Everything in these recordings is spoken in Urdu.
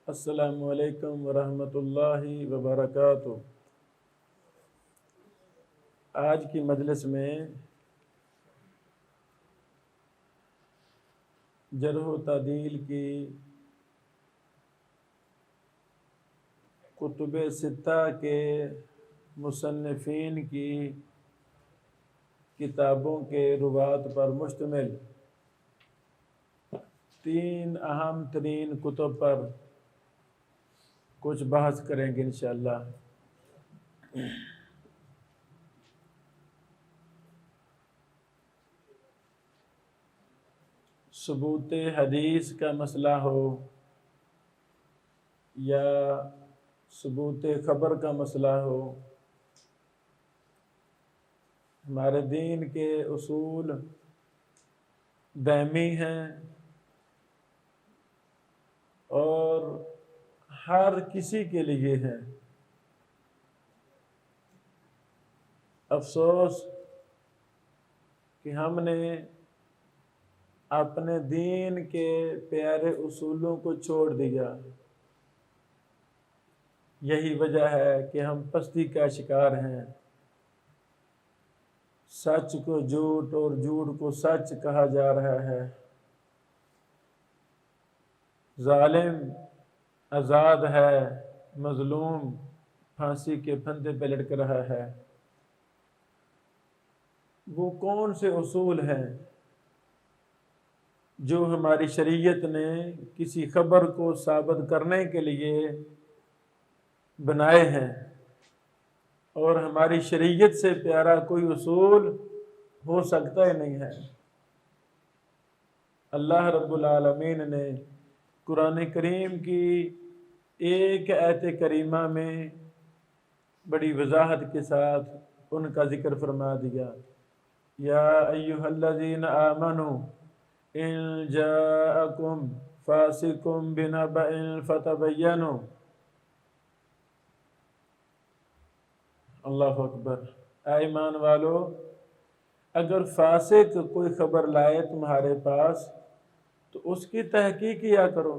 السلام علیکم ورحمۃ اللہ وبرکاتہ۔ آج کی مجلس میں جرح و تعدیل کی کتب ستہ کے مصنفین کی کتابوں کے روات پر مشتمل 3 اہم ترین کتب پر کچھ بحث کریں گے انشاءاللہ۔ ثبوت حدیث کا مسئلہ ہو یا ثبوت خبر کا مسئلہ ہو، ہمارے دین کے اصول دائمی ہیں اور ہر کسی کے لیے ہیں۔ افسوس کہ ہم نے اپنے دین کے پیارے اصولوں کو چھوڑ دیا۔ یہی وجہ ہے کہ ہم پستی کا شکار ہیں۔ سچ کو جھوٹ اور جھوٹ کو سچ کہا جا رہا ہے۔ ظالم آزاد ہے، مظلوم پھانسی کے پھندے پہ لٹک رہا ہے۔ وہ کون سے اصول ہیں جو ہماری شریعت نے کسی خبر کو ثابت کرنے کے لیے بنائے ہیں، اور ہماری شریعت سے پیارا کوئی اصول ہو سکتا ہی نہیں ہے۔ اللہ رب العالمین نے قرآن کریم کی ایک آیت کریمہ میں بڑی وضاحت کے ساتھ ان کا ذکر فرما دیا۔ یا ایھا الذین آمنوا ان جاءکم فاسق بنبأ فتبینوا۔ اللہ اکبر۔ اے ایمان والو، اگر فاسق کوئی خبر لائے تمہارے پاس تو اس کی تحقیق کیا کرو۔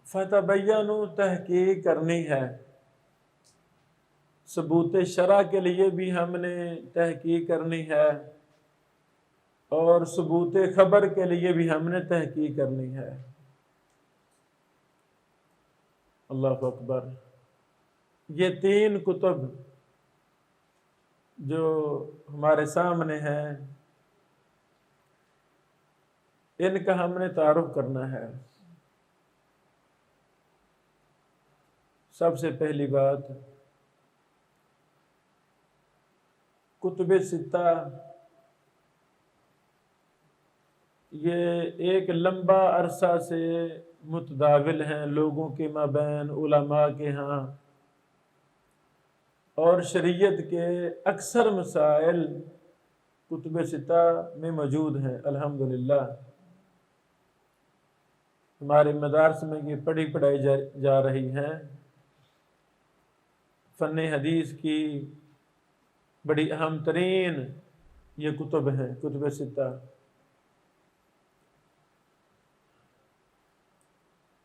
فتبینوا، تحقیق کرنی ہے۔ ثبوت شرع کے لیے بھی ہم نے تحقیق کرنی ہے، اور ثبوت خبر کے لیے بھی ہم نے تحقیق کرنی ہے۔ اللہ اکبر۔ یہ 3 کتب جو ہمارے سامنے ہیں، ان کا ہم نے تعارف کرنا ہے۔ سب سے پہلی بات، کتب ستہ یہ ایک لمبا عرصہ سے متداول ہیں لوگوں کے مابین، علماء کے ہاں، اور شریعت کے اکثر مسائل کتب ستہ میں موجود ہیں الحمدللہ۔ ہمارے مدارس میں یہ پڑھائی جا رہی ہیں۔ فن حدیث کی بڑی اہم ترین یہ کتب ہیں، کتب ستہ۔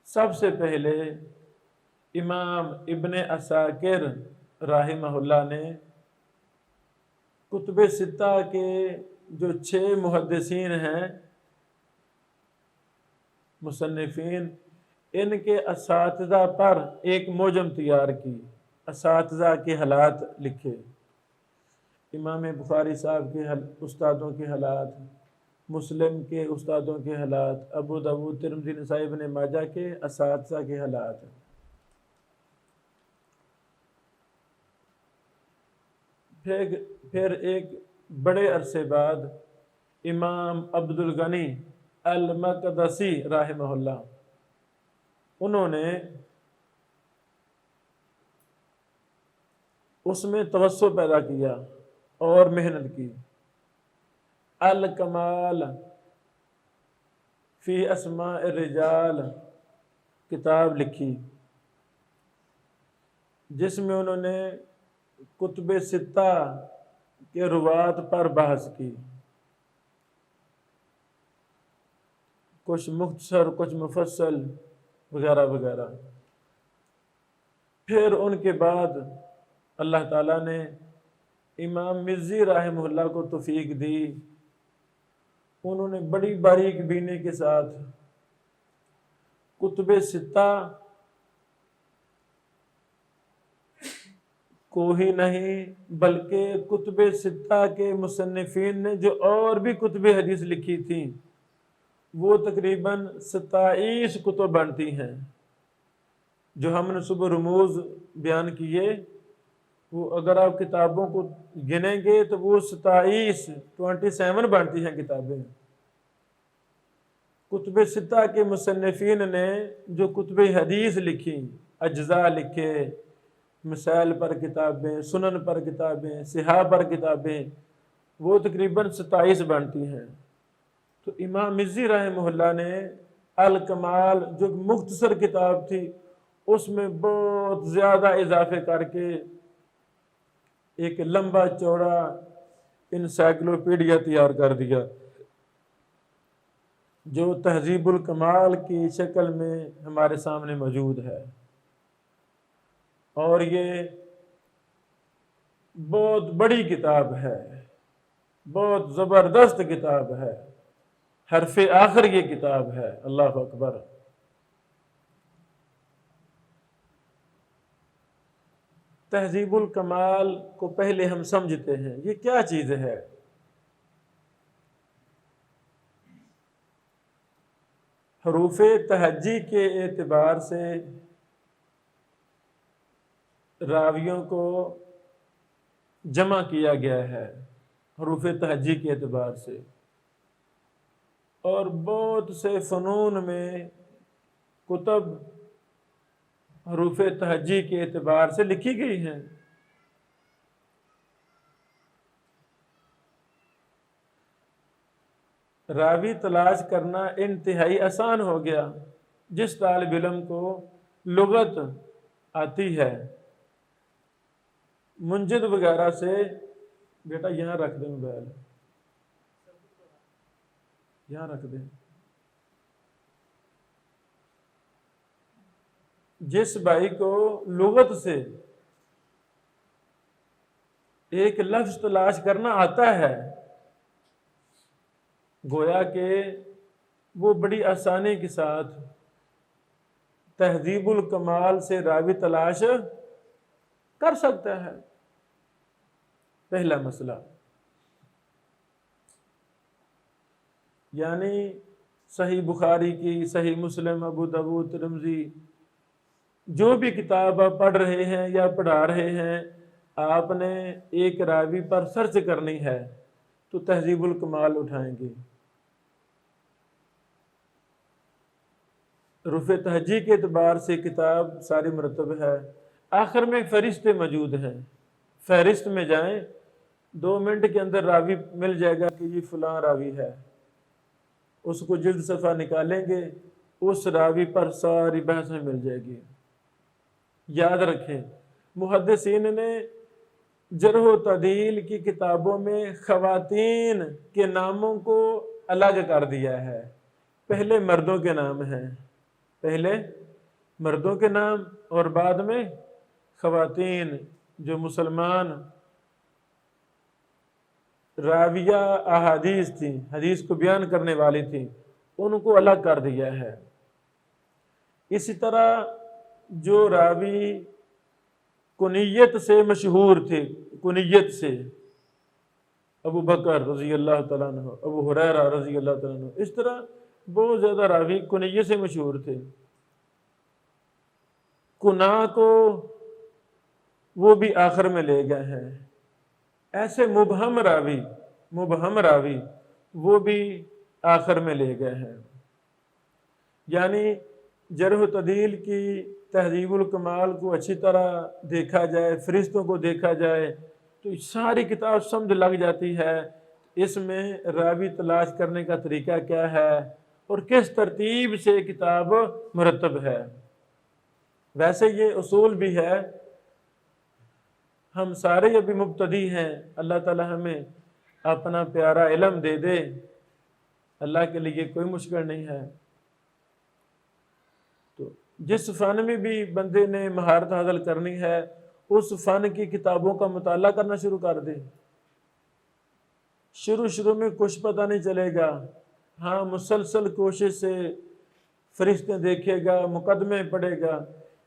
سب سے پہلے امام ابن عساکر رحمہ اللہ نے کتب ستہ کے جو 6 محدثین ہیں، مصنفین، ان کے اساتذہ پر ایک موجم تیار کی، اساتذہ کے حالات لکھے۔ امام بخاری صاحب کے استادوں کے حالات، مسلم کے استادوں کے حالات، ابو داؤد، ترمذی، نسائی، ابن ماجہ کے اساتذہ کے حالات۔ پھر ایک بڑے عرصے بعد امام عبد الغنی المقدسی رحمہ اللہ، انہوں نے اس میں توسع پیدا کیا اور محنت کی۔ الکمال فی اسماء الرجال کتاب لکھی، جس میں انہوں نے کتب ستہ کے روات پر بحث کی۔ کچھ مختصر، کچھ مفصل وغیرہ وغیرہ۔ پھر ان کے بعد اللہ تعالیٰ نے امام مزی رحمہ اللہ کو توفیق دی، انہوں نے بڑی باریک بینی کے ساتھ کتب ستہ کو ہی نہیں بلکہ کتب ستہ کے مصنفین نے جو اور بھی کتب حدیث لکھی تھیں وہ تقریباً 27 کتب بنتی ہیں۔ جو ہم نے صبح رموز بیان کیے وہ اگر آپ کتابوں کو گنیں گے تو وہ 27 بنتی ہیں کتابیں۔ کتب ستہ کے مصنفین نے جو کتب حدیث لکھی، اجزاء لکھے، مسائل پر کتابیں، سنن پر کتابیں، صحاح پر کتابیں، وہ تقریباً 27 بنتی ہیں۔ تو امام مزی رحمہ اللہ نے الکمال جو مختصر کتاب تھی اس میں بہت زیادہ اضافے کر کے ایک لمبا چوڑا انسائکلوپیڈیا تیار کر دیا جو تہذیب الکمال کی شکل میں ہمارے سامنے موجود ہے، اور یہ بہت بڑی کتاب ہے، بہت زبردست کتاب ہے، حرف آخر یہ کتاب ہے۔ اللہ اکبر۔ تہذیب الکمال کو پہلے ہم سمجھتے ہیں یہ کیا چیز ہے۔ حروف تہجی کے اعتبار سے راویوں کو جمع کیا گیا ہے، حروف تہجی کے اعتبار سے، اور بہت سے فنون میں کتب حروف تہجی کے اعتبار سے لکھی گئی ہیں۔ راوی تلاش کرنا انتہائی آسان ہو گیا۔ جس طالب علم کو لغت آتی ہے، منجد وغیرہ سے، بیٹا یہاں رکھ دیں موبائل، یہاں رکھ دیں۔ جس بھائی کو لغت سے ایک لفظ تلاش کرنا آتا ہے، گویا کہ وہ بڑی آسانی کے ساتھ تہذیب الکمال سے راوی تلاش کر سکتا ہے۔ پہلا مسئلہ، یعنی صحیح بخاری کی، صحیح مسلم، ابو داؤد، ترمذی، جو بھی کتاب آپ پڑھ رہے ہیں یا پڑھا رہے ہیں، آپ نے ایک راوی پر سرچ کرنی ہے تو تہذیب الکمال اٹھائیں گے۔ حروف تہجی کے اعتبار سے کتاب ساری مرتب ہے۔ آخر میں فہرستیں موجود ہیں، فہرست میں جائیں، 2 منٹ کے اندر راوی مل جائے گا کہ یہ فلاں راوی ہے، اس کو جلد صفحہ نکالیں گے، اس راوی پر ساری بحثیں مل جائے گی۔ یاد رکھیں، محدثین نے جرح و تعدیل کی کتابوں میں خواتین کے ناموں کو الگ کر دیا ہے۔ پہلے مردوں کے نام ہیں، پہلے مردوں کے نام اور بعد میں خواتین جو مسلمان راویہ احادیث تھیں، حدیث کو بیان کرنے والی تھیں، ان کو الگ کر دیا ہے۔ اسی طرح جو راوی کنیت سے مشہور تھے، کنیت سے، ابو بکر رضی اللہ تعالیٰ عنہ، ابو ہریرہ رضی اللہ تعالیٰ عنہ، اس طرح بہت زیادہ راوی کنیت سے مشہور تھے، کناں کو وہ بھی آخر میں لے گئے ہیں۔ ایسے مبہم راوی وہ بھی آخر میں لے گئے ہیں۔ یعنی جرح و تعدیل کی تہذیب الکمال کو اچھی طرح دیکھا جائے، فرشتوں کو دیکھا جائے تو ساری کتاب سمجھ لگ جاتی ہے اس میں راوی تلاش کرنے کا طریقہ کیا ہے اور کس ترتیب سے کتاب مرتب ہے۔ ویسے یہ اصول بھی ہے، ہم سارے ابھی مبتدی ہیں، اللہ تعالی ہمیں اپنا پیارا علم دے دے اللہ کے لیے کوئی مشکل نہیں ہے۔ تو جس فن میں بھی بندے نے مہارت حاصل کرنی ہے اس فن کی کتابوں کا مطالعہ کرنا شروع کر دے۔ شروع میں کچھ پتہ نہیں چلے گا، ہاں مسلسل کوشش سے فرشتے دیکھے گا، مقدمے پڑھے گا۔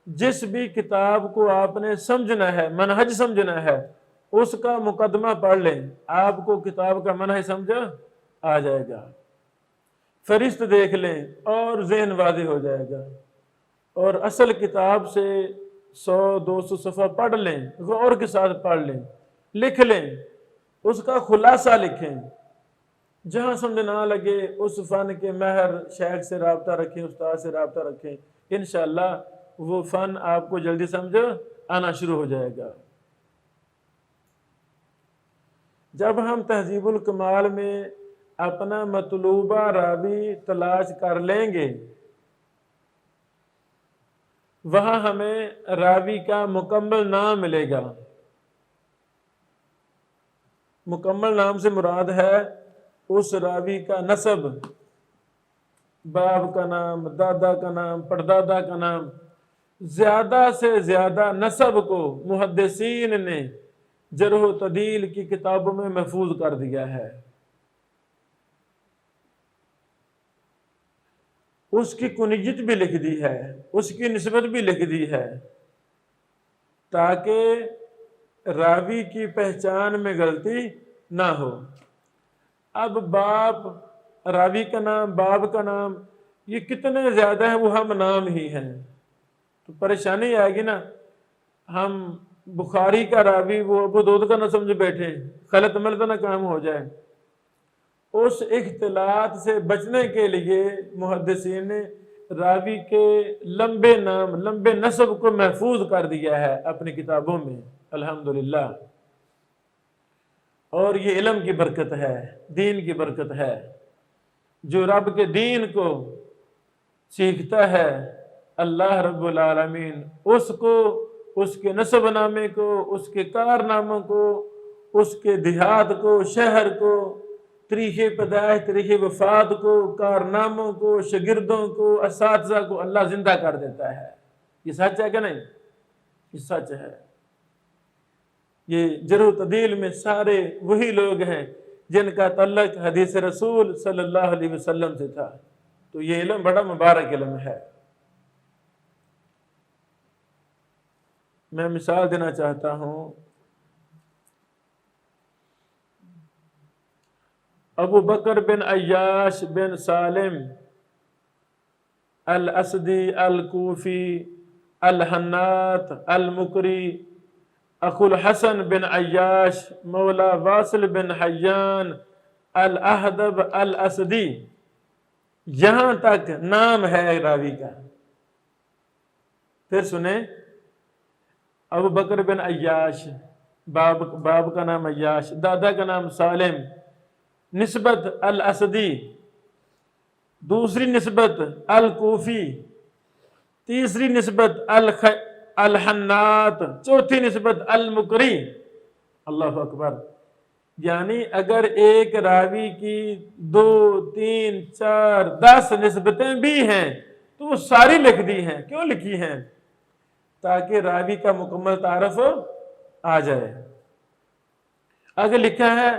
جس بھی کتاب کو آپ نے سمجھنا ہے، منہج سمجھنا ہے، اس کا مقدمہ پڑھ لیں، آپ کو کتاب کا منہج سمجھ آ جائے گا۔ فرشت دیکھ لیں اور ذہن واضح ہو جائے گا۔ اور اصل کتاب سے 100-200 صفحہ پڑھ لیں، غور کے ساتھ پڑھ لیں، لکھ لیں، اس کا خلاصہ لکھیں۔ جہاں سمجھ نہ لگے اس فن کے ماہر شیخ سے رابطہ رکھیں، استاد سے رابطہ رکھیں، انشاءاللہ وہ فن آپ کو جلدی سمجھ آنا شروع ہو جائے گا۔ جب ہم تہذیب الکمال میں اپنا مطلوبہ راوی تلاش کر لیں گے، وہاں ہمیں راوی کا مکمل نام ملے گا۔ مکمل نام سے مراد ہے اس راوی کا نسب، باپ کا نام، دادا کا نام، پردادا کا نام۔ زیادہ سے زیادہ نسب کو محدثین نے جرح و تعدیل کی کتابوں میں محفوظ کر دیا ہے۔ اس کی کنیت بھی لکھ دی ہے، اس کی نسبت بھی لکھ دی ہے، تاکہ راوی کی پہچان میں غلطی نہ ہو۔ اب باپ، راوی کا نام، باپ کا نام، یہ کتنے زیادہ ہیں، وہ ہم نام ہی ہیں، تو پریشانی آئے گی نا۔ ہم بخاری کا راوی وہ ابو داؤد کا نہ سمجھ بیٹھے، غلط ملت نہ کام ہو جائے۔ اس اختلاط سے بچنے کے لیے محدثین نے راوی کے لمبے نام، لمبے نسب کو محفوظ کر دیا ہے اپنی کتابوں میں، الحمدللہ۔ اور یہ علم کی برکت ہے، دین کی برکت ہے۔ جو رب کے دین کو سیکھتا ہے اللہ رب العالمین اس کو، اس کے نسب نامے کو، اس کے کارناموں کو، اس کے دیہات کو، شہر کو، تاریخ پیدائش، تاریخ وفات کو، کارناموں کو، شاگردوں کو، اساتذہ کو اللہ زندہ کر دیتا ہے۔ یہ سچ ہے کہ نہیں؟ یہ سچ ہے۔ یہ جرح و تعدیل میں سارے وہی لوگ ہیں جن کا تعلق حدیث رسول صلی اللہ علیہ وسلم سے تھا۔ تو یہ علم بڑا مبارک علم ہے۔ میں مثال دینا چاہتا ہوں، ابو بکر بن عیاش بن سالم الاسدی الکوفی الحنات المکری اخو الحسن بن عیاش مولا واصل بن حیان الاحدب الاسدی، یہاں تک نام ہے راوی کا۔ پھر سنیں، ابو بکر بن عیاش، باپ کا نام عیاش، دادا کا نام سالم، نسبت الاسدی، دوسری نسبت الکوفی، تیسری نسبت الحنات، چوتھی نسبت المکری۔ اللہ اکبر۔ یعنی اگر ایک راوی کی 2، 3، 4، 10 نسبتیں بھی ہیں تو وہ ساری لکھ دی ہیں۔ کیوں لکھی ہیں؟ تاکہ راوی کا مکمل تعارف آ جائے۔ اگر لکھا ہے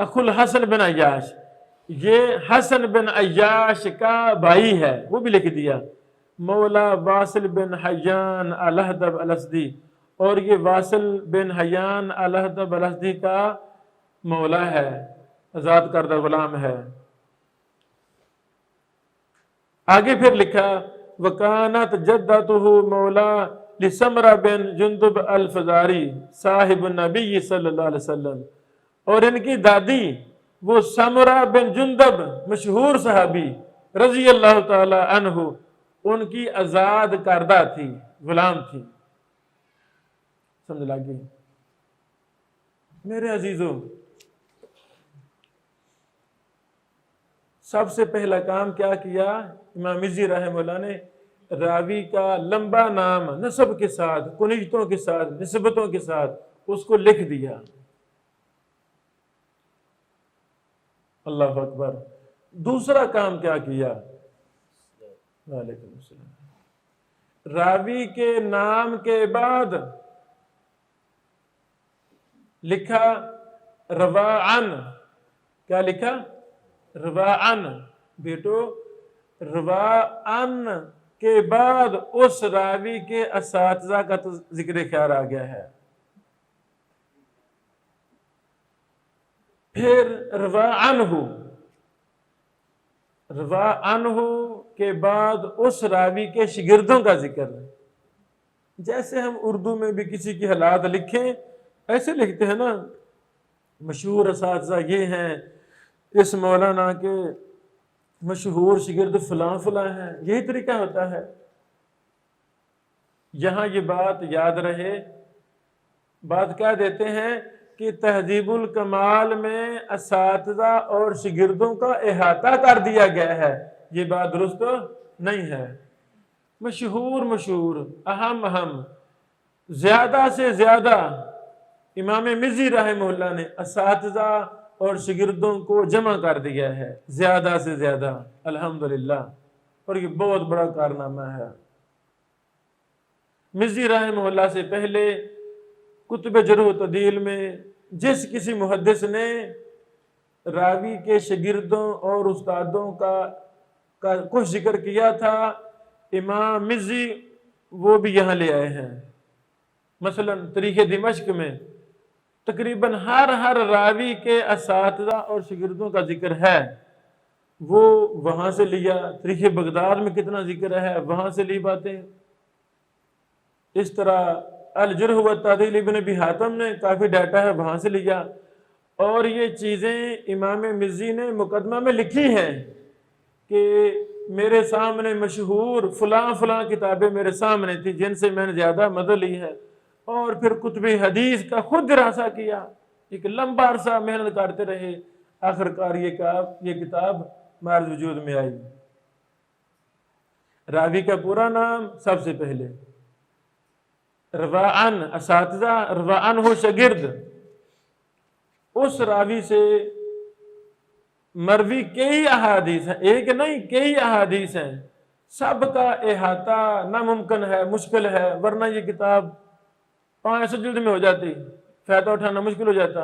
اخو الحسن بن عیاش، یہ حسن بن عیاش کا بھائی ہے، وہ بھی لکھ دیا۔ مولا واصل بن حیان الاحدب الاسدی، اور یہ واصل بن حیان الاحدب الاسدی کا مولا ہے، آزاد کردہ غلام ہے۔ آگے پھر لکھا وکانت جدتہ مولا لسمرہ بن جندب الفزاری صاحب النبی صلی اللہ علیہ وسلم، اور ان کی دادی وہ سمرہ بن جندب مشہور صحابی رضی اللہ تعالی عنہ، ان کی آزاد کردہ تھی، غلام تھی۔ سمجھ لگی؟ میرے عزیزوں، سب سے پہلا کام کیا کیا امام مزی رحمہ اللہ نے؟ راوی کا لمبا نام نسب کے ساتھ، کنیتوں کے ساتھ، نسبتوں کے ساتھ اس کو لکھ دیا۔ اللہ اکبر۔ دوسرا کام کیا کیا؟ وعلیکم السلام، راوی کے نام کے بعد لکھا رواعن. کیا لکھا؟ رواعن. بیٹو رواعن کے بعد اس راوی کے اساتذہ کا تو ذکر خیر آ گیا ہے. پھر رواعنہ کے بعد اس راوی کے شاگردوں کا ذکر. جیسے ہم اردو میں بھی کسی کی حالات لکھیں ایسے لکھتے ہیں نا، مشہور اساتذہ یہ ہیں، اس مولانا کے مشہور شاگرد فلاں فلاں ہیں، یہی طریقہ ہوتا ہے. یہاں یہ بات یاد رہے، بات کیا دیتے ہیں کہ تہذیب الکمال میں اساتذہ اور شاگردوں کا احاطہ کر دیا گیا ہے، یہ بات درست نہیں ہے. مشہور اہم زیادہ سے زیادہ امام مزی رحمہ اللہ نے اساتذہ اور شاگردوں کو جمع کر دیا ہے، زیادہ سے زیادہ، الحمدللہ. اور یہ بہت بڑا کارنامہ ہے. مزی رحمہ اللہ سے پہلے کتب جرح و تعدیل میں جس کسی محدث نے راوی کے شاگردوں اور استادوں کا کچھ ذکر کیا تھا، امام مزی وہ بھی یہاں لے آئے ہیں. مثلا تاریخ دمشق میں تقریباً ہر راوی کے اساتذہ اور شاگردوں کا ذکر ہے، وہ وہاں سے لیا. تاریخ بغداد میں کتنا ذکر ہے، وہاں سے لی باتیں. اس طرح الجرح و تعدیل ابن ابی حاتم نے کافی ڈیٹا ہے، وہاں سے لیا. اور یہ چیزیں امام مزی نے مقدمہ میں لکھی ہیں کہ میرے سامنے مشہور فلاں کتابیں میرے سامنے تھی جن سے میں نے زیادہ مدد لی ہے. اور پھر کتب حدیث کا خود دراسہ کیا، ایک لمبا عرصہ محنت کرتے رہے، آخرکار یہ کتاب معرض وجود میں آئی. راوی کا پورا نام سب سے پہلے، رواعن اساتذہ، رواعن ہو شاگرد. اس راوی سے مروی کئی احادیث ہیں، ایک نہیں کئی احادیث ہیں، سب کا احاطہ ناممکن ہے، مشکل ہے، ورنہ یہ کتاب 500 جلد میں ہو جاتی، فائدہ اٹھانا مشکل ہو جاتا.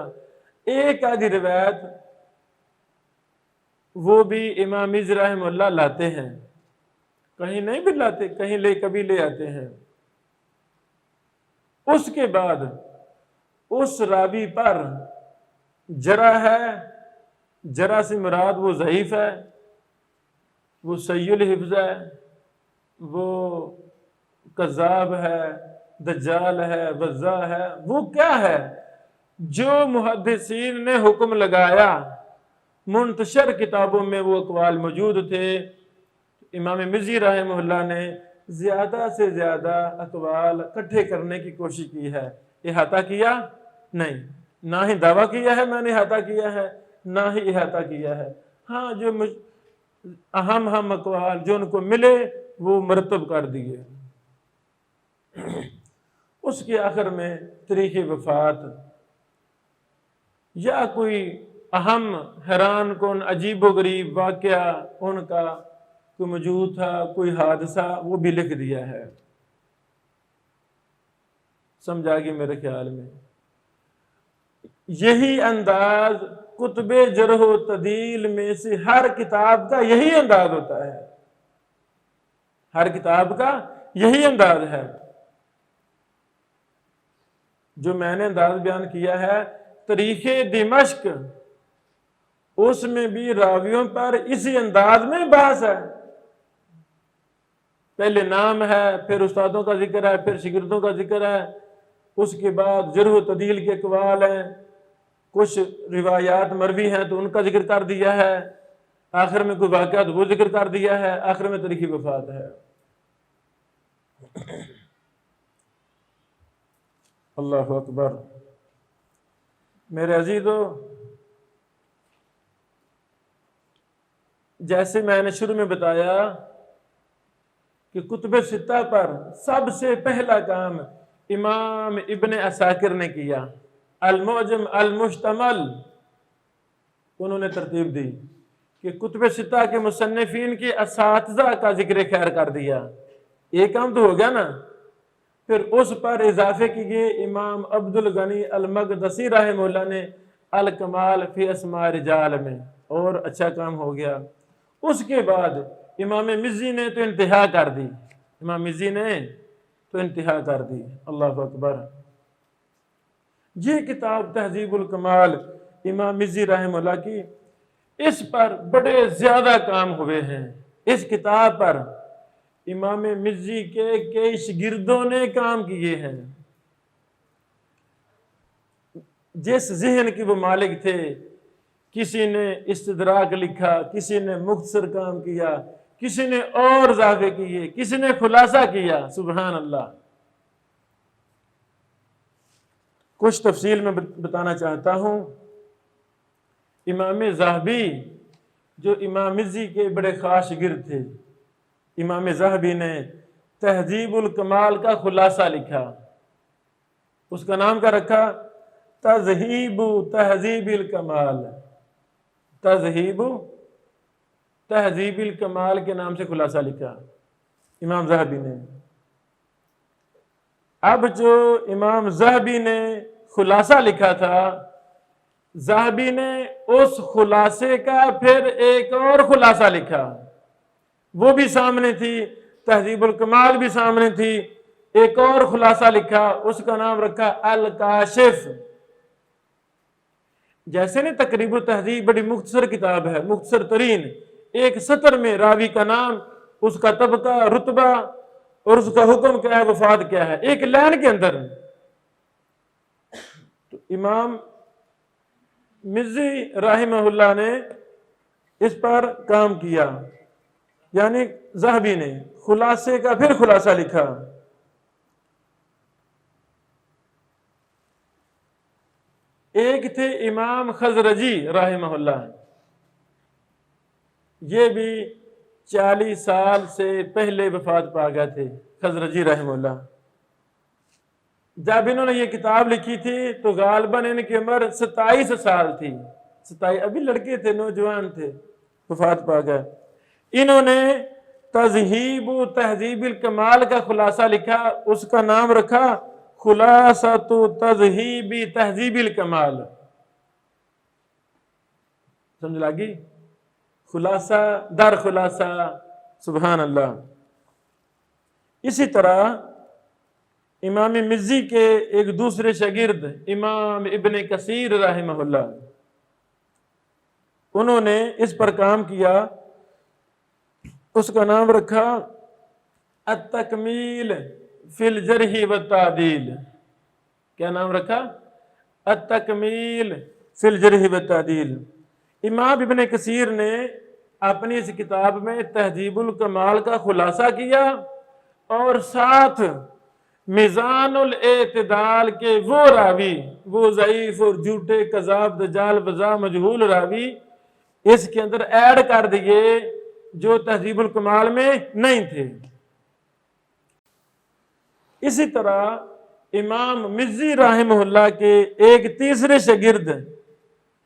ایک آدھی روایت وہ بھی امام مزی رحمہ اللہ لاتے ہیں، کہیں نہیں بھی لاتے، کہیں کبھی لے آتے ہیں. اس کے بعد اس راوی پر جرح ہے، جرح سے مراد وہ ضعیف ہے، وہ سیء الحفظ ہے، وہ کذاب ہے، دجال ہے، وضاع ہے. وہ کیا ہے؟ جو محدثین نے حکم لگایا، منتشر کتابوں میں وہ اقوال موجود تھے، امام مزی رحمہ اللہ نے زیادہ سے زیادہ اقوال اکٹھے کرنے کی کوشش کی ہے. احاطہ کیا نہیں، نہ ہی دعویٰ کیا ہے میں نے احاطہ کیا ہے، نہ ہی احاطہ کیا ہے. ہاں جو اہم اقوال جو ان کو ملے وہ مرتب کر دیے. اس کے آخر میں تاریخ وفات یا کوئی اہم حیران کن عجیب و غریب واقعہ ان کا کوئی موجود تھا، کوئی حادثہ، وہ بھی لکھ دیا ہے. سمجھا گی میرے خیال میں؟ یہی انداز کتب جرح و تعدیل میں سے ہر کتاب کا یہی انداز ہوتا ہے، ہر کتاب کا یہی انداز ہے. جو میں نے انداز بیان کیا ہے تاریخ دمشق، اس میں بھی راویوں پر اسی انداز میں بحث ہے. پہلے نام ہے، پھر استادوں کا ذکر ہے، پھر شاگردوں کا ذکر ہے، اس کے بعد جرح و تعدیل کے اقوال ہیں، کچھ روایات مروی ہیں تو ان کا ذکر کر دیا ہے، آخر میں کوئی واقعات وہ ذکر کر دیا ہے، آخر میں تاریخ وفات ہے. اللہ اکبر. میرے عزیزو، جیسے میں نے شروع میں بتایا کہ کتب ستہ پر سب سے پہلا کام امام ابن عساکر نے کیا، المعجم المشتمل انہوں نے ترتیب دی. کہ کتب ستہ کے مصنفین کے اساتذہ کا ذکر خیر کر دیا، ایک کام تو ہو گیا نا، پھر اس پر اضافے کیے امام عبد الغنی المقدسی رحمہ اللہ نے الکمال فی اسماء رجال میں، اور اچھا کام ہو گیا۔ اس کے بعد امام مزی نے تو انتہا کر دی، امام مزی نے تو انتہا کر دی۔ اللہ اکبر۔ یہ کتاب تہذیب الکمال امام مزی رحمہ اللہ کی، اس پر بڑے زیادہ کام ہوئے ہیں۔ اس کتاب پر امام مزی کے کئی شاگردوں نے کام کیے ہیں۔ جس ذہن کے وہ مالک تھے، کسی نے استدراک لکھا، کسی نے مختصر کام کیا، کسی نے اور اضافے کیے، کسی نے خلاصہ کیا، سبحان اللہ۔ کچھ تفصیل میں بتانا چاہتا ہوں۔ امام ذہبی جو امام مزی کے بڑے خاص شاگرد تھے، امام ذہبی نے تہذیب الکمال کا خلاصہ لکھا، اس کا نام کیا رکھا؟ تذہیب تہذیب الکمال۔ تذہیب تہذیب الکمال کے نام سے خلاصہ لکھا امام ذہبی نے۔ اب جو امام ذہبی نے خلاصہ لکھا تھا، ذہبی نے اس خلاصے کا پھر ایک اور خلاصہ لکھا، وہ بھی سامنے تھی، تہذیب الکمال بھی سامنے تھی، ایک اور خلاصہ لکھا، اس کا نام رکھا الکاشف۔ جیسے نہیں تقریب التہذیب بڑی مختصر کتاب ہے، مختصر ترین، ایک سطر میں راوی کا نام، اس کا طبقہ، رتبہ اور اس کا حکم کیا ہے، وفات کیا ہے، ایک لائن کے اندر۔ تو امام مزی رحمہ اللہ نے اس پر کام کیا، یعنی ذہبی نے خلاصے کا پھر خلاصہ لکھا۔ ایک تھے امام خزرجی رحمہ اللہ، یہ بھی 40 سال سے پہلے وفات پا گئے تھے خزرجی رحمہ اللہ۔ جب انہوں نے یہ کتاب لکھی تھی تو غالباً ان کی عمر 27 سال تھی، 27، ابھی لڑکے تھے، نوجوان تھے، وفات پا گئے۔ انہوں نے تذہیب تہذیب الکمال کا خلاصہ لکھا، اس کا نام رکھا خلاصۃ تذہیب تہذیب الکمال۔ سمجھ لگی؟ خلاصہ در خلاصہ، سبحان اللہ۔ اسی طرح امام مزی کے ایک دوسرے شاگرد امام ابن کثیر رحمہ اللہ، انہوں نے اس پر کام کیا، اس کا نام رکھا التکمیل فی الجرح والتعدیل۔ کیا نام رکھا؟ التکمیل فی الجرح والتعدیل۔ امام ابن کثیر نے اپنی اس کتاب میں تہذیب الکمال کا خلاصہ کیا، اور ساتھ میزان الاعتدال کے وہ راوی، وہ ضعیف اور جھوٹے کذاب دجال وضاع مجہول راوی اس کے اندر ایڈ کر دیے جو تہذیب الکمال میں نہیں تھے۔ اسی طرح امام مزی رحمہ اللہ کے ایک تیسرے شاگرد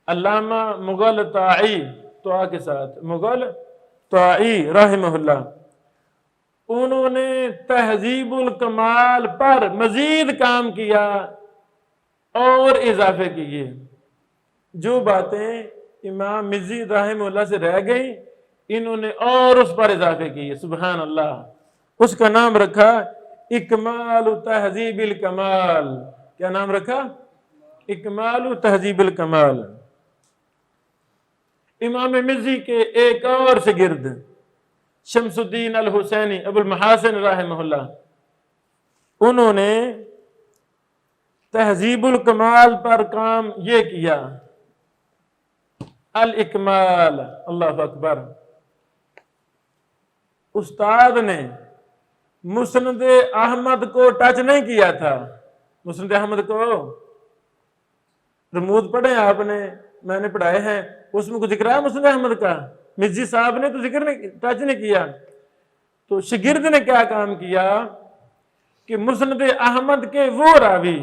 علامہ مغل طائی، طاء کے ساتھ، مغل طائی رحمہ اللہ، انہوں نے تہذیب الکمال پر مزید کام کیا اور اضافے کیے۔ جو باتیں امام مزی رحمہ اللہ سے رہ گئی، انہوں نے اور اس پر اضافے کیے، سبحان اللہ۔ اس کا نام رکھا اکمال تہذیب الکمال۔ کیا نام رکھا؟ اکمال تہذیب الکمال۔ امام مزی کے ایک اور شاگرد شمس الدین الحسینی ابو المحاسن رحمہ اللہ، انہوں نے تہذیب الکمال پر کام یہ کیا، الاکمال۔ اللہ اکبر۔ استاد نے مسند احمد کو ٹچ نہیں کیا تھا۔ مسند احمد کو رموز پڑھے آپ نے، میں نے پڑھائے ہیں، اس میں کچھ ذکر ہے مسند احمد کا؟ مزی صاحب نے تو ذکر نہیں، ٹچ نہیں کیا۔ تو شاگرد نے کیا کام کیا کہ مسند احمد کے وہ راوی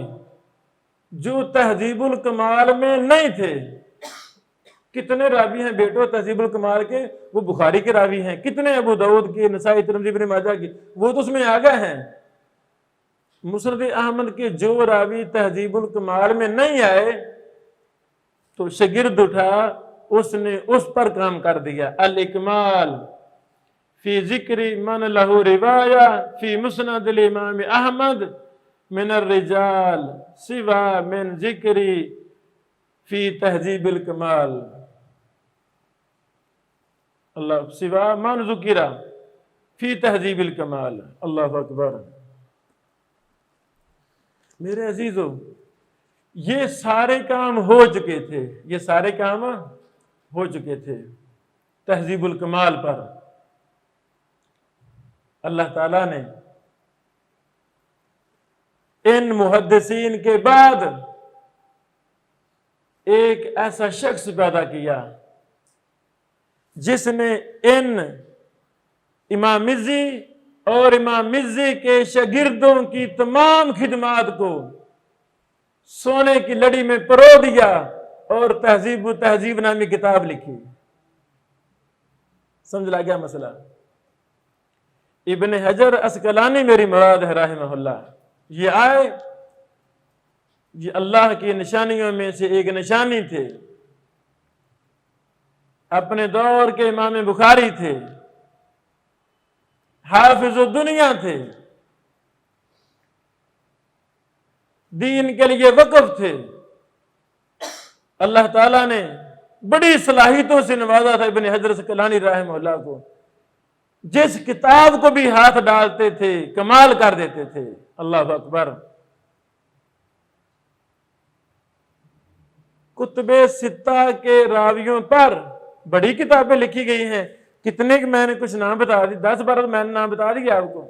جو تہذیب الکمال میں نہیں تھے، کتنے راوی ہیں بیٹو تہذیب الکمال کے، وہ بخاری کے راوی ہیں، کتنے ابو داؤد کے، نسائی، ترمذی، ابن ماجہ کے، وہ تو اس میں آگے ہیں۔ مسند احمد کے جو راوی تہذیب الکمال میں نہیں آئے تو شاگرد اٹھا، اس نے اس پر کام کر دیا۔ الاکمال فی ذکر من لہ روایہ فی مسند الامام احمد من الرجال سوا من ذکری فی تہذیب الکمال، اللہ سوا من ذکرہ فی تہذیب الکمال، اللہ اکبر۔ میرے عزیزو، یہ سارے کام ہو چکے تھے، یہ سارے کام ہو چکے تھے تہذیب الکمال پر۔ اللہ تعالیٰ نے ان محدثین کے بعد ایک ایسا شخص پیدا کیا جس نے ان امام مزی اور امام مزی کے شاگردوں کی تمام خدمات کو سونے کی لڑی میں پرو دیا اور تہذیب و تہذیب نامی کتاب لکھی۔ سمجھ لا گیا مسئلہ؟ ابن حجر اسقلانی میری مراد ہے رحمہ اللہ، یہ آئے، یہ اللہ کی نشانیوں میں سے ایک نشانی تھے، اپنے دور کے امام بخاری تھے، حافظ الدنیا تھے، دین کے لیے وقف تھے۔ اللہ تعالیٰ نے بڑی صلاحیتوں سے نوازا تھا ابن حجر اسقلانی رحمہ اللہ کو، جس کتاب کو بھی ہاتھ ڈالتے تھے کمال کر دیتے تھے، اللہ اکبر۔ کتب ستہ کے راویوں پر بڑی کتابیں لکھی گئی ہیں، کتنے کہ میں نے کچھ نام بتا دی، 10-12 میں نے نام بتا دیا آپ کو۔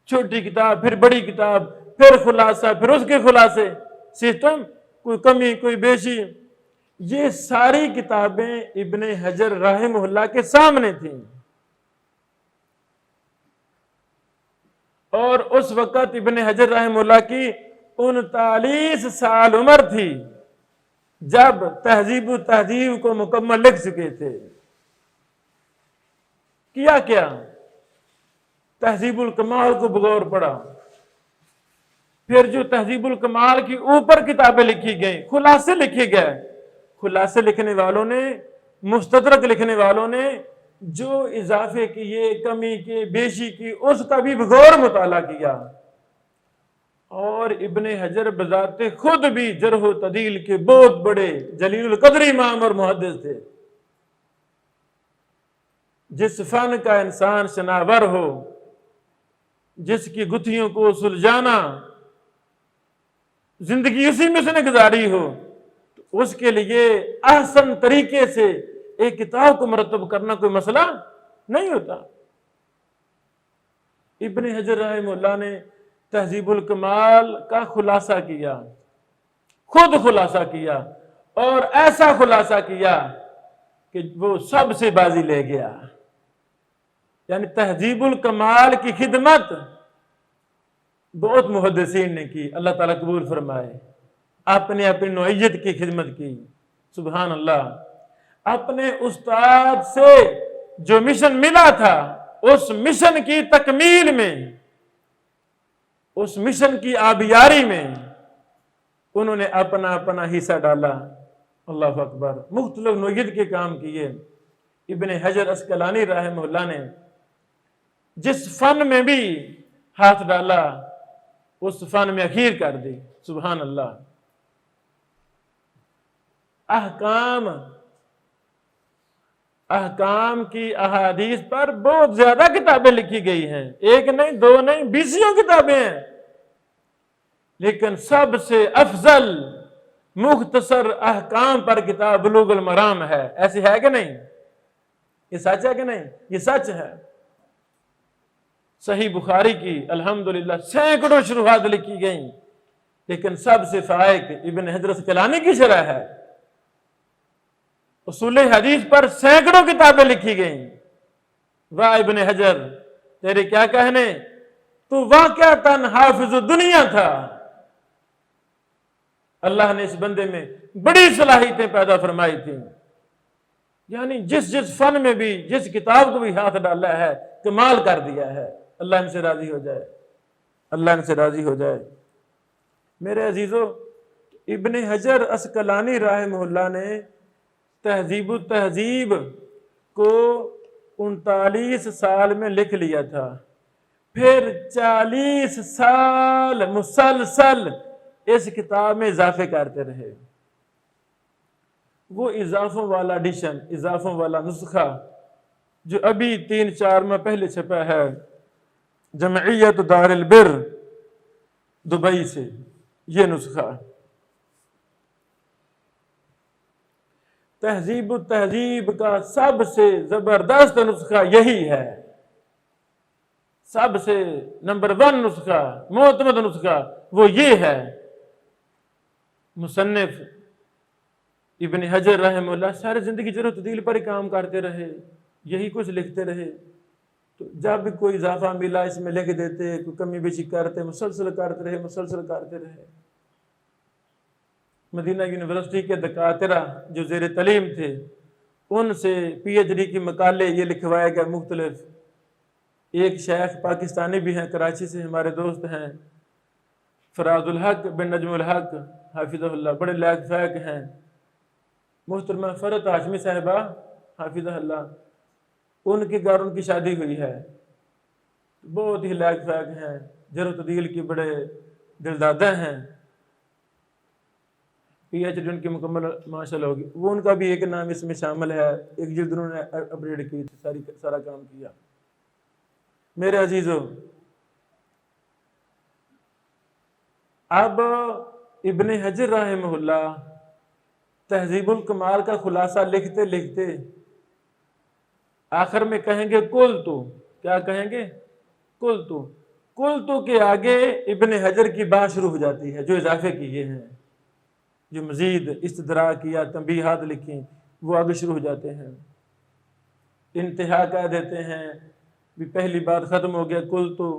چھوٹی کتاب، پھر بڑی کتاب، پھر خلاصہ، پھر اس کے خلاصے، سسٹم، کوئی کمی کوئی بیشی، یہ ساری کتابیں ابن حجر رحمہ اللہ کے سامنے تھیں۔ اور اس وقت ابن حجر رحمہ اللہ کی 39 سال عمر تھی جب تہذیب و تہذیب کو مکمل لکھ چکے تھے۔ کیا کیا؟ تہذیب الکمال کو بغور پڑھا، پھر جو تہذیب الکمال کی اوپر کتابیں لکھی گئیں، خلاصے لکھے گئے، خلاصے لکھنے والوں نے، مستدرک لکھنے والوں نے جو اضافے کیے، کمی کی، بیشی کی، اس کا بھی بغور مطالعہ کیا۔ اور ابن حجر بذات خود بھی جرح و تعدیل کے بہت بڑے جلیل القدر امام اور محدث تھے۔ جس فن کا انسان شناور ہو، جس کی گتھیوں کو سلجھانا، زندگی اسی میں سے نے گزاری ہو، تو اس کے لیے احسن طریقے سے ایک کتاب کو مرتب کرنا کوئی مسئلہ نہیں ہوتا۔ ابن حجر رحمہ اللہ نے تہذیب الکمال کا خلاصہ کیا، خود خلاصہ کیا، اور ایسا خلاصہ کیا کہ وہ سب سے بازی لے گیا۔ یعنی تہذیب الکمال کی خدمت بہت محدثین نے کی، اللہ تعالیٰ قبول فرمائے۔ اپنے اپنی نوعیت کی خدمت کی، سبحان اللہ۔ اپنے استاد سے جو مشن ملا تھا، اس مشن کی تکمیل میں، اس مشن کی آبیاری میں انہوں نے اپنا اپنا حصہ ڈالا، اللہ اکبر۔ مختلف نوعیت کے کام کیے۔ ابن حجر اسقلانی رحمہ اللہ نے جس فن میں بھی ہاتھ ڈالا، اس فن میں اخیر کر دی، سبحان اللہ۔ احکام کی احادیث پر بہت زیادہ کتابیں لکھی گئی ہیں، ایک نہیں، دو نہیں، 20 کتابیں ہیں، لیکن سب سے افضل مختصر احکام پر کتاب بلوغ المرام ہے۔ ایسی ہے کہ نہیں؟ یہ سچ ہے کہ نہیں؟ یہ سچ ہے۔ صحیح بخاری کی الحمدللہ سینکڑوں شروحات لکھی گئیں، لیکن سب سے فائق ابن حجر اسقلانی کی شرح ہے۔ اصول حدیث پر سینکڑوں کتابیں لکھی گئیں۔ واہ ابن حجر، تیرے کیا کہنے، تو واقعتاً حافظ الدنیا تھا۔ اللہ نے اس بندے میں بڑی صلاحیتیں پیدا فرمائی تھیں، یعنی جس فن میں بھی، جس کتاب کو بھی ہاتھ ڈالا ہے کمال کر دیا ہے۔ اللہ ان سے راضی ہو جائے، اللہ ان سے راضی ہو جائے۔ میرے عزیزو، ابن حجر عسقلانی رحمہ اللہ نے تہذیب التہذیب کو 39 سال میں لکھ لیا تھا، پھر 40 سال مسلسل اس کتاب میں اضافے کرتے رہے۔ وہ اضافوں والا ایڈیشن، اضافوں والا نسخہ جو ابھی 3-4 ماہ پہلے چھپا ہے جمعیت دار البر دبئی سے، یہ نسخہ تہذیب التہذیب کا سب سے زبردست نسخہ یہی ہے، سب سے نمبر 1 نسخہ، معتمد نسخہ وہ یہ ہے۔ مصنف ابن حجر رحمہ اللہ ساری زندگی جرح و تعدیل پر ہی کام کرتے رہے، یہی کچھ لکھتے رہے، تو جب بھی کوئی اضافہ ملا اس میں لکھ دیتے، کوئی کمی بیشی کرتے، مسلسل کرتے رہے۔ مدینہ یونیورسٹی کے دکاترہ جو زیر تعلیم تھے ان سے پی ایچ ڈی کی مقالے یہ لکھوائے گئے مختلف۔ ایک شیخ پاکستانی بھی ہیں، کراچی سے ہمارے دوست ہیں، فراز الحق بن نجم الحق حافظہ اللہ، بڑے لائق فائق ہیں۔ محترمہ فرت ہاشمی صاحبہ حافظہ اللہ، ان کے گھر ان کی شادی ہوئی ہے، بہت ہی لائق فائق ہیں، جرح و تعدیل کے بڑے دلدادہ ہیں، پی ایچ ڈی ان کی مکمل ماشاءاللہ ہوگی۔ وہ ان کا بھی ایک نام اس میں شامل ہے، ایک جلد انہوں نے اپڈیٹ کی تھی، سارا کام کیا۔ میرے عزیزو، اب ابن حجر رحمہ اللہ تہذیب الکمال کا خلاصہ لکھتے لکھتے آخر میں کہیں گے قلتو، کیا کہیں گے؟ قلتو کے آگے ابن حجر کی بات شروع ہو جاتی ہے، جو اضافے کیے ہیں، جو مزید استدراک کیا، تنبیہات لکھی، وہ آگے شروع ہو جاتے ہیں، انتہا کہہ دیتے ہیں بھی پہلی بات ختم ہو گیا، قلتو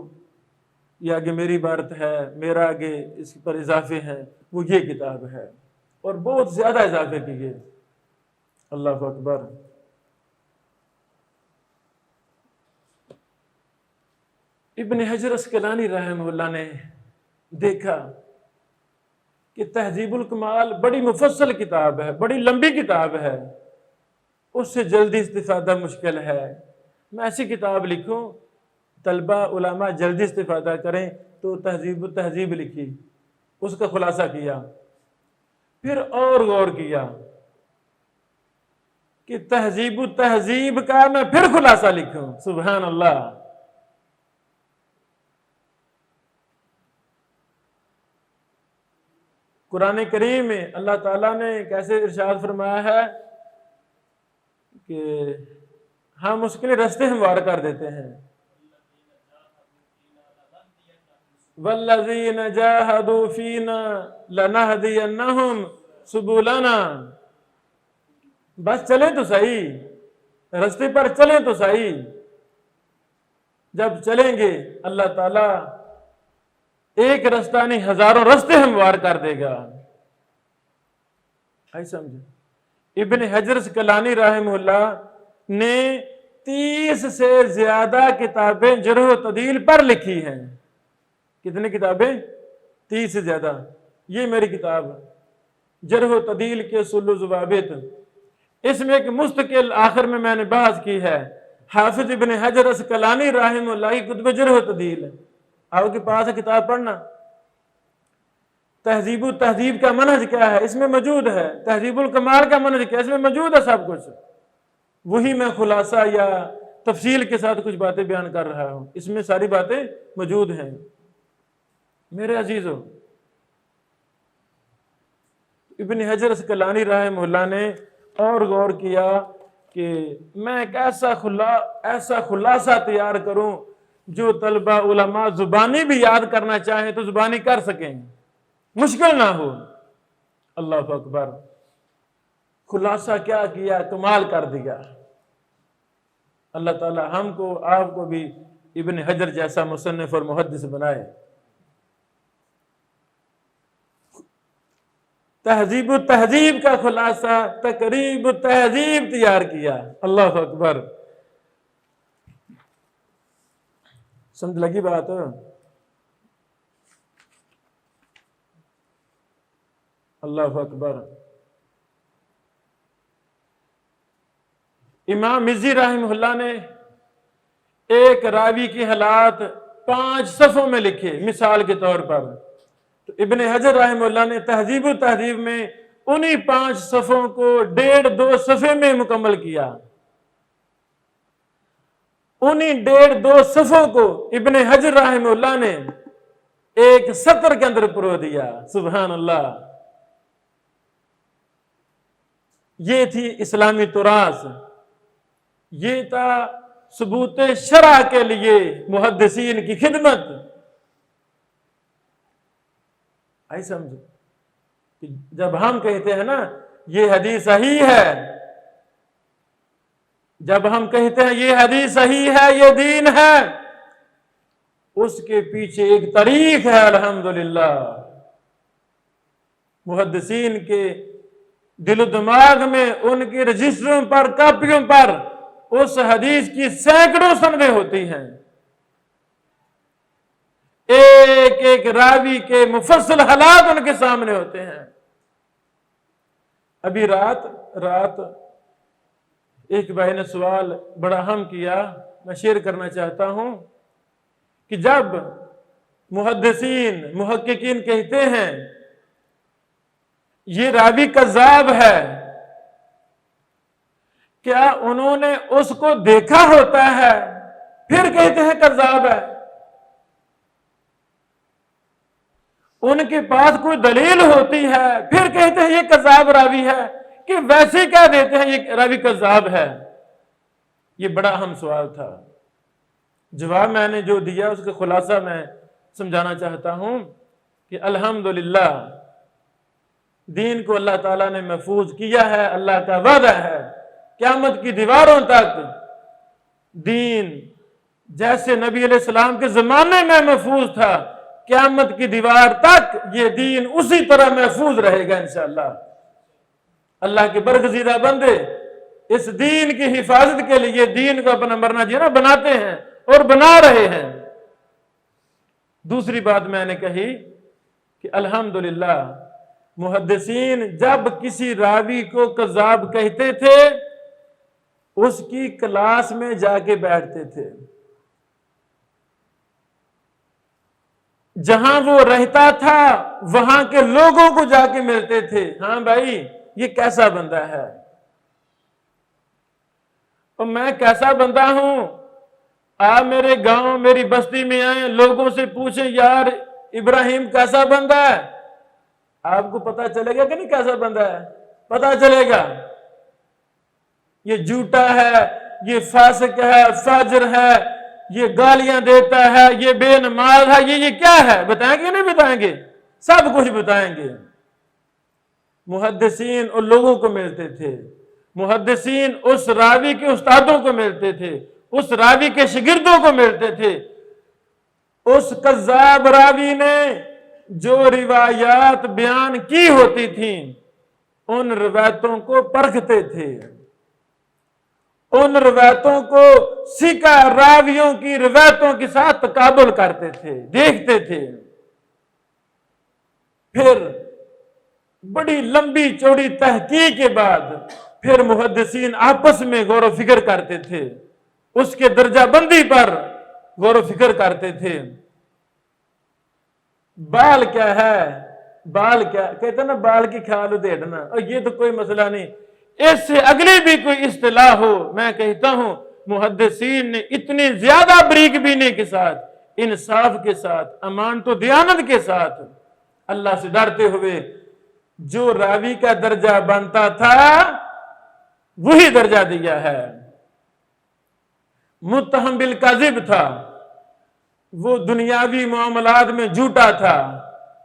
یہ آگے میری عبارت ہے، میرا آگے اس پر اضافے ہیں، وہ یہ کتاب ہے، اور بہت زیادہ اضافے کیے۔ اللہ اکبر۔ ابن حجر عسقلانی رحمہ اللہ نے دیکھا کہ تہذیب الکمال بڑی مفصل کتاب ہے، بڑی لمبی کتاب ہے، اس سے جلدی استفادہ مشکل ہے، میں ایسی کتاب لکھوں طلبہ علماء جلدی استفادہ کریں، تو تہذیب التہذیب لکھی، اس کا خلاصہ کیا، پھر اور غور کیا کہ تہذیب التہذیب کا میں پھر خلاصہ لکھوں۔ سبحان اللہ۔ قرآن کریم میں اللہ تعالیٰ نے کیسے ارشاد فرمایا ہے کہ ہم اس کے لیے راستے ہموار کر دیتے ہیں، وَالَّذِينَ جَاهَدُوا فِينَا لَنَهْدِيَنَّهُمْ سُبُلَنَا۔ بس چلیں تو صحیح، راستے پر چلیں تو صحیح، جب چلیں گے اللہ تعالیٰ ایک راستہ نہیں ہزاروں راستے ہموار کر دے گا۔ آئی سمجھے؟ ابن حجر عسقلانی رحمہ اللہ نے 30 سے زیادہ کتابیں جرح و تعدیل پر لکھی ہیں۔ کتنی کتابیں؟ 30 سے زیادہ۔ یہ میری کتاب جرح و تعدیل کے اصول و ضوابط، اس میں ایک مستقل آخر میں نے بحث کی ہے حافظ ابن حجر عسقلانی رحمہ اللہ کی کتب جرح و تعدیل۔ آپ کے پاس ہے کتاب پڑھنا، تہذیب التہذیب کا منہج کیا ہے اس میں موجود ہے، تہذیب الکمال کا منہج کیا ہے اس میں موجود ہے، سب کچھ وہی میں خلاصہ یا تفصیل کے ساتھ کچھ باتیں بیان کر رہا ہوں، اس میں ساری باتیں موجود ہیں۔ میرے عزیزو، ابن حجر عسقلانی رحمہ اللہ نے اور غور کیا کہ میں ایک ایسا خلاصہ تیار کروں جو طلبہ علماء زبانی بھی یاد کرنا چاہیں تو زبانی کر سکیں، مشکل نہ ہو۔ اللہ اکبر۔ خلاصہ کیا کیا، کمال کر دیا۔ اللہ تعالی ہم کو آپ کو بھی ابن حجر جیسا مصنف اور محدث بنائے۔ تہذیب و تہذیب کا خلاصہ تقریب و تہذیب تیار کیا۔ اللہ اکبر، سمجھ لگی بات؟ اللہ اکبر۔ امام مزی رحمہ اللہ نے ایک راوی کی حالات 5 صفحوں میں لکھے مثال کے طور پر، تو ابن حجر رحمہ اللہ نے تہذیب و تہذیب میں انہی 5 صفحوں کو 1.5-2 صفحے میں مکمل کیا۔ انہی 1.5-2 صفحوں کو ابن حجر رحمہ اللہ نے ایک سطر کے اندر پرو دیا۔ سبحان اللہ، یہ تھی اسلامی تراث، یہ تھا ثبوت شرع کے لیے محدثین کی خدمت۔ آئی سمجھ کہ جب ہم کہتے ہیں نا یہ حدیث صحیح ہے، جب ہم کہتے ہیں یہ حدیث صحیح ہے، یہ دین ہے، اس کے پیچھے ایک تاریخ ہے الحمدللہ۔ محدثین کے دل و دماغ میں، ان کے رجسٹروں پر، کاپیوں پر اس حدیث کی سینکڑوں سندیں ہوتی ہیں، ایک ایک راوی کے مفصل حالات ان کے سامنے ہوتے ہیں۔ ابھی رات ایک بھائی نے سوال بڑا اہم کیا، میں شیئر کرنا چاہتا ہوں کہ جب محدثین محققین کہتے ہیں یہ راوی کذاب ہے، کیا انہوں نے اس کو دیکھا ہوتا ہے پھر کہتے ہیں کذاب ہے؟ ان کے پاس کوئی دلیل ہوتی ہے پھر کہتے ہیں یہ کذاب راوی ہے، کہ ویسے کہہ دیتے ہیں یہ راوی کذاب ہے؟ یہ بڑا اہم سوال تھا۔ جواب میں نے جو دیا اس کا خلاصہ میں سمجھانا چاہتا ہوں کہ الحمدللہ دین کو اللہ تعالیٰ نے محفوظ کیا ہے۔ اللہ کا وعدہ ہے قیامت کی دیواروں تک دین جیسے نبی علیہ السلام کے زمانے میں محفوظ تھا، قیامت کی دیوار تک یہ دین اسی طرح محفوظ رہے گا انشاءاللہ۔ اللہ کے برگزیدہ بندے اس دین کی حفاظت کے لیے دین کو اپنا مرنا جینا بناتے ہیں اور بنا رہے ہیں۔ دوسری بات میں نے کہی کہ الحمدللہ محدثین جب کسی راوی کو کذاب کہتے تھے اس کی کلاس میں جا کے بیٹھتے تھے، جہاں وہ رہتا تھا وہاں کے لوگوں کو جا کے ملتے تھے، ہاں بھائی یہ کیسا بندہ ہے، اور میں کیسا بندہ ہوں، آپ میرے گاؤں میری بستی میں آئیں، لوگوں سے پوچھیں یار ابراہیم کیسا بندہ ہے، آپ کو پتا چلے گا کہ نہیں کیسا بندہ ہے؟ پتا چلے گا۔ یہ جھوٹا ہے، یہ فاسق ہے، فاجر ہے، یہ گالیاں دیتا ہے، یہ بے نماز ہے، یہ کیا ہے؟ بتائیں گے نہیں بتائیں گے؟ سب کچھ بتائیں گے۔ محدثین ان لوگوں کو ملتے تھے، محدثین اس راوی کے استادوں کو ملتے تھے، اس راوی کے شاگردوں کو ملتے تھے۔ اس کذاب راوی نے جو روایات بیان کی ہوتی تھیں ان روایتوں کو پرکھتے تھے، ان روایتوں کو سکہ راویوں کی روایتوں کے ساتھ تقابل کرتے تھے، دیکھتے تھے، پھر بڑی لمبی چوڑی تحقیق کے بعد پھر محدثین آپس میں غور و فکر کرتے تھے، اس کے درجہ بندی پر غور و فکر کرتے تھے۔ بال کیا ہے، بال کیا کہتے ہیں نا، بال کی کھال ادھیڑنا، اور یہ تو کوئی مسئلہ نہیں، اس سے اگلی بھی کوئی اصطلاح ہو، میں کہتا ہوں محدثین نے اتنی زیادہ بریک بینی کے ساتھ، انصاف کے ساتھ، امانت و دیانت کے ساتھ، اللہ سے ڈرتے ہوئے جو راوی کا درجہ بنتا تھا وہی درجہ دیا ہے۔ متہم بالکذب تھا، وہ دنیاوی معاملات میں جھوٹا تھا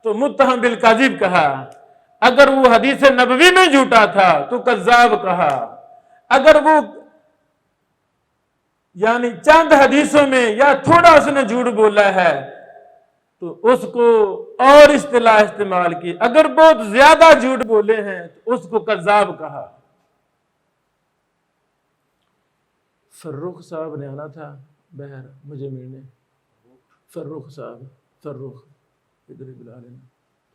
تو متہم بالکذب کہا، اگر وہ حدیث نبوی میں جھوٹا تھا تو کذاب کہا، اگر وہ یعنی چند حدیثوں میں یا تھوڑا اس نے جھوٹ بولا ہے تو اس کو اور اصطلاح استعمال کی، اگر بہت زیادہ جھوٹ بولے ہیں تو اس کو کذاب کہا۔ فرخ صاحب نے آنا تھا بہر مجھے ملنے، فرخ صاحب، فرخ ادھر ہی بلا لینا،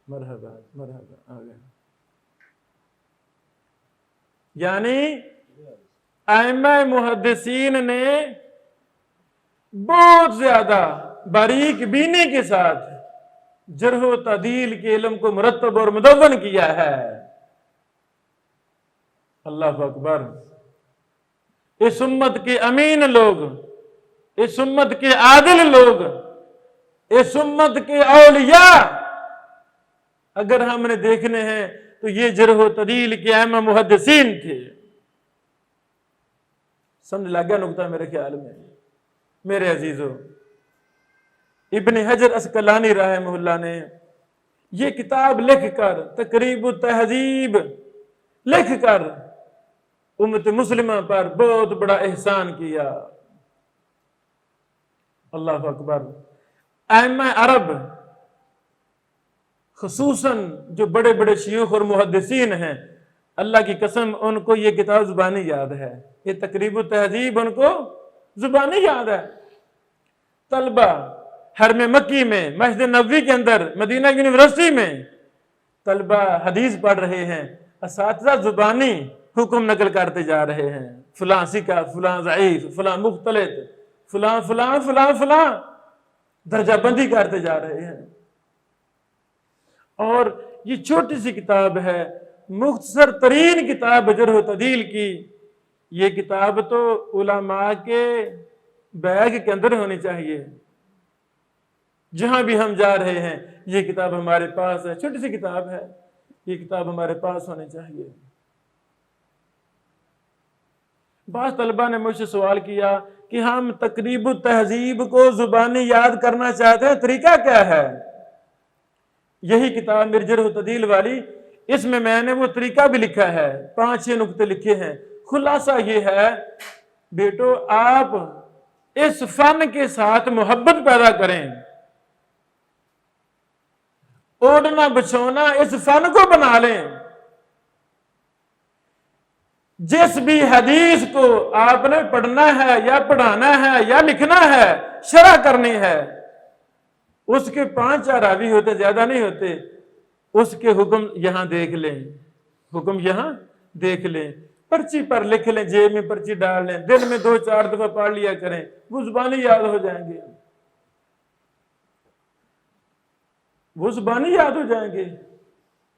مرحبا مرحبا، آ گئے۔ یعنی ائمہ محدثین نے بہت زیادہ باریک بینی کے ساتھ جرح و تعدیل کے علم کو مرتب اور مدون کیا ہے۔ اللہ اکبر۔ اس امت کے امین لوگ، اس امت کے عادل لوگ، اس امت کے اولیاء اگر ہم نے دیکھنے ہیں تو یہ جرح و تعدیل کے ائمہ محدثین تھے۔ سمجھ لگا نقطہ میرے خیال میں؟ میرے عزیزو، ابن حجر عسقلانی رحمہ اللہ نے یہ کتاب لکھ کر، تقریب التہذیب لکھ کر امت مسلمہ پر بہت بڑا احسان کیا۔ اللہ اکبر۔ ائمہ عرب خصوصاً جو بڑے بڑے شیوخ اور محدثین ہیں، اللہ کی قسم ان کو یہ کتاب زبانی یاد ہے، یہ تقریب التہذیب ان کو زبانی یاد ہے۔ طلبہ حرم مکی میں، مسجد نبوی کے اندر، مدینہ یونیورسٹی میں طلبہ حدیث پڑھ رہے ہیں، اساتذہ زبانی حکم نقل کرتے جا رہے ہیں، فلاں ثقہ، فلاں ضعیف، فلاں مختلط، فلاں فلاں فلاں فلاں، درجہ بندی کرتے جا رہے ہیں۔ اور یہ چھوٹی سی کتاب ہے، مختصر ترین کتاب جرح و تعدیل کی۔ یہ کتاب تو علماء کے بیگ کے اندر ہونی چاہیے، جہاں بھی ہم جا رہے ہیں یہ کتاب ہمارے پاس ہے، چھوٹی سی کتاب ہے، یہ کتاب ہمارے پاس ہونی چاہیے۔ بعض طلبہ نے مجھ سے سوال کیا کہ ہم تقریب التہذیب کو زبانی یاد کرنا چاہتے ہیں، طریقہ کیا ہے؟ یہی کتاب میری جرح و تعدیل والی، اس میں نے وہ طریقہ بھی لکھا ہے، 5-6 نقطے لکھے ہیں۔ خلاصہ یہ ہے بیٹو، آپ اس فن کے ساتھ محبت پیدا کریں، اوڑھنا بچھونا اس فن کو بنا لیں۔ جس بھی حدیث کو آپ نے پڑھنا ہے یا پڑھانا ہے یا لکھنا ہے، شرح کرنی ہے، اس کے 5-4 راوی ہوتے، زیادہ نہیں ہوتے، اس کے حکم یہاں دیکھ لیں، حکم یہاں دیکھ لیں، پرچی پر لکھ لیں، جیب میں پرچی ڈال لیں، دل میں 2-4 دفعہ پڑھ لیا کریں، وہ زبانی یاد ہو جائیں گے، وہ زبانی یاد ہو جائیں گے۔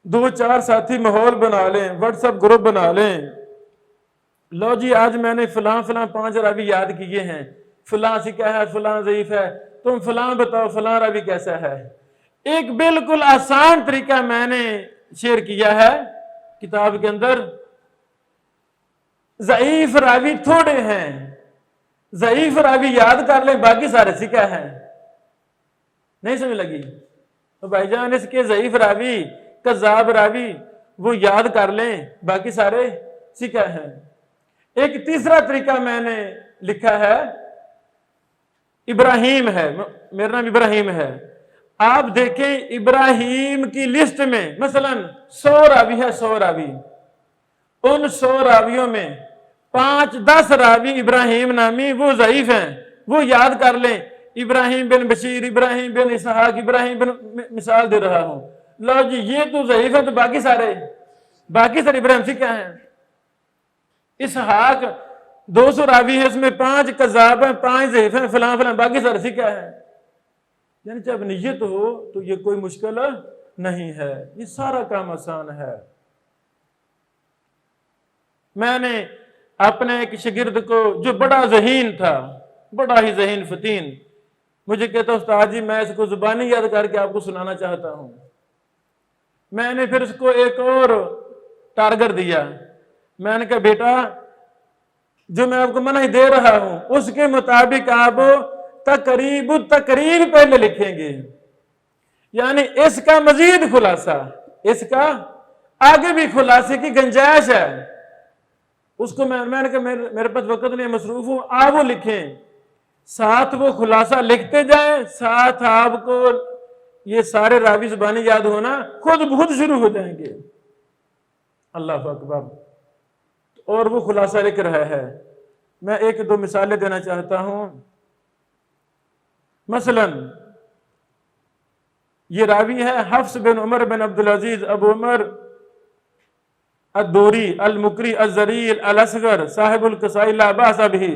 2-4 ساتھی ماحول بنا لیں، واٹس ایپ گروپ بنا لیں، لو جی آج میں نے فلاں فلاں 5 راوی یاد کیے ہیں، فلاں ثقہ ہے، فلاں ضعیف ہے، تم فلاں بتاؤ فلاں راوی کیسا ہے۔ ایک بالکل آسان طریقہ میں نے شیئر کیا ہے کتاب کے اندر۔ ضعیف راوی تھوڑے ہیں، ضعیف راوی یاد کر لیں، باقی سارے ثقہ ہیں۔ نہیں سمجھ لگی؟ تو بھائی جان اس کے ضعیف راوی، کذاب راوی وہ یاد کر لیں، باقی سارے ثقہ ہیں۔ ایک تیسرا طریقہ میں نے لکھا ہے، ابراہیم ہے، میرا نام ابراہیم ہے، آپ دیکھیں ابراہیم کی لسٹ میں مثلا 100 راوی ہے، 100 راوی، ان 100 راویوں میں 5-10 راوی ابراہیم نامی وہ ضعیف ہیں، وہ یاد کر لیں، ابراہیم بن بشیر، ابراہیم بن اسحاق، ابراہیم بن، مثال دے رہا ہوں، لو جی یہ تو ضعیف ہے، تو باقی سارے ابراہیم ثقہ ہیں۔ اسحاق 200 راوی ہے، اس میں 5 کذاب ہیں، 5 ضعیف ہیں، فلاں فلاں، باقی سارے ثقہ ہیں۔ یعنی جب نیت ہو تو یہ کوئی مشکل نہیں ہے، یہ سارا کام آسان ہے۔ میں نے اپنے ایک شاگرد کو جو بڑا ذہین تھا، بڑا ہی ذہین فتین، مجھے کہتا استاد جی میں اس کو زبانی یاد کر کے آپ کو سنانا چاہتا ہوں۔ میں نے پھر اس کو ایک اور ٹارگٹ دیا، میں نے کہا بیٹا جو میں آپ کو منہج دے رہا ہوں اس کے مطابق آپ تقریب پہلے لکھیں گے، یعنی اس کا مزید خلاصہ، اس کا آگے بھی خلاصے کی گنجائش ہے، اس کو میں نے کہا میرے پاس وقت نہیں، مصروف ہوں، آپ وہ لکھیں، ساتھ وہ خلاصہ لکھتے جائیں، ساتھ آپ کو یہ سارے راوی زبانی یاد ہونا خود بخود شروع ہو جائیں گے. اللہ اکبر. اور وہ خلاصہ لکھ رہا ہے. میں ایک دو مثالیں دینا چاہتا ہوں. مثلا یہ راوی ہے حفص بن عمر بن عبدالعزیز ابو عمر الدوری المکری الزریل الاصغر صاحب القصائی لا باس به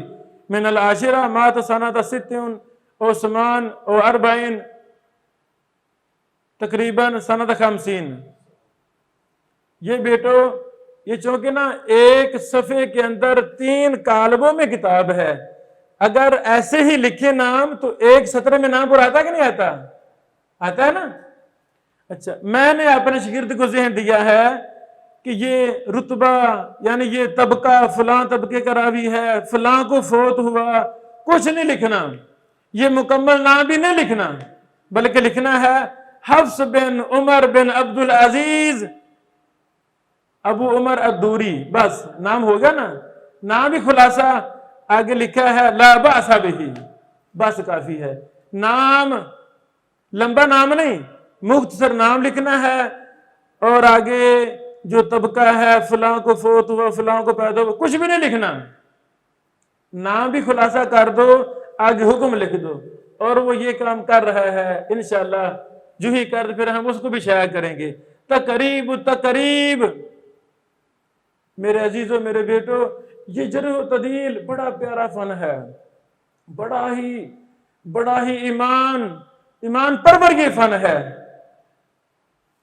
من العاشرہ مات سنۃ 60 عثمان و 40 تقریباً سنۃ 50. یہ بیٹو یہ چونکہ نا ایک صفحے کے اندر 3 کالموں میں کتاب ہے. اگر ایسے ہی لکھے نام تو ایک سطر میں نام پر آتا کہ نہیں آتا؟ آتا ہے نا. اچھا میں نے اپنے شاگرد کو ذہن دیا ہے کہ یہ رتبہ یعنی یہ طبقہ فلاں طبقے کا راوی ہے، فلاں کو فوت ہوا، کچھ نہیں لکھنا. یہ مکمل نام بھی نہیں لکھنا، بلکہ لکھنا ہے حفص بن عمر بن عبدالعزیز ابو عمر الدوری. بس نام ہو گیا نا. نام بھی خلاصہ آگے لکھا ہے لا باس بہ، بس کافی ہے. نام لمبا نام نہیں، مختصر نام لکھنا ہے، اور آگے جو طبقہ ہے فلاں کو فوت ہوا، فلاں کو پیدا ہوا، کچھ بھی نہیں لکھنا. نام بھی خلاصہ کر دو، آگے حکم لکھ دو. اور وہ یہ کام کر رہا ہے انشاءاللہ. جو ہی کر پھر ہم اس کو بھی شائع کریں گے. تقریب تقریب. میرے عزیزوں میرے بیٹو، یہ جرح و تعدیل بڑا پیارا فن ہے، بڑا ہی ایمان پرور یہ فن ہے.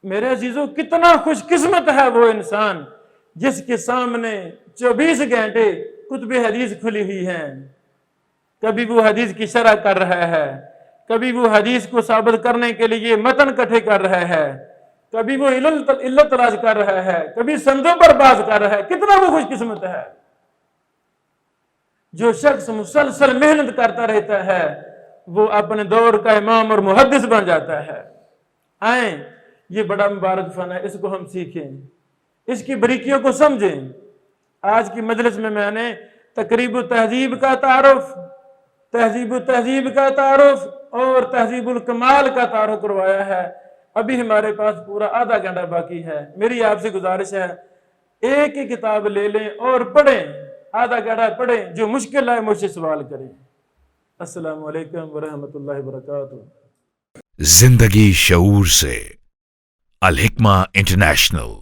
میرے عزیزوں کتنا خوش قسمت ہے وہ انسان جس کے سامنے 24 گھنٹے کتب حدیث کھلی ہوئی ہیں. کبھی وہ حدیث کی شرح کر رہا ہے، کبھی وہ حدیث کو ثابت کرنے کے لیے متن اکٹھے کر رہا ہے، کبھی وہ علت تلاش کر رہا ہے، کبھی سندوں پر باز کر رہا ہے. کتنا وہ خوش قسمت ہے. جو شخص مسلسل محنت کرتا رہتا ہے وہ اپنے دور کا امام اور محدث بن جاتا ہے. آئیں یہ بڑا مبارک فن ہے، اس کو ہم سیکھیں، اس کی باریکیوں کو سمجھیں. آج کی مجلس میں نے تقریب و تہذیب کا تعارف، تہذیب و تہذیب کا تعارف اور تہذیب الکمال کا تعارف کروایا ہے. ابھی ہمارے پاس پورا آدھا گھنٹہ باقی ہے. میری آپ سے گزارش ہے ایک ہی کتاب لے لیں اور پڑھیں، آدھا گھنٹہ پڑھیں. جو مشکل ہے مجھ سے سوال کریں. السلام علیکم ورحمۃ اللہ وبرکاتہ. زندگی شعور سے، الحکمہ انٹرنیشنل.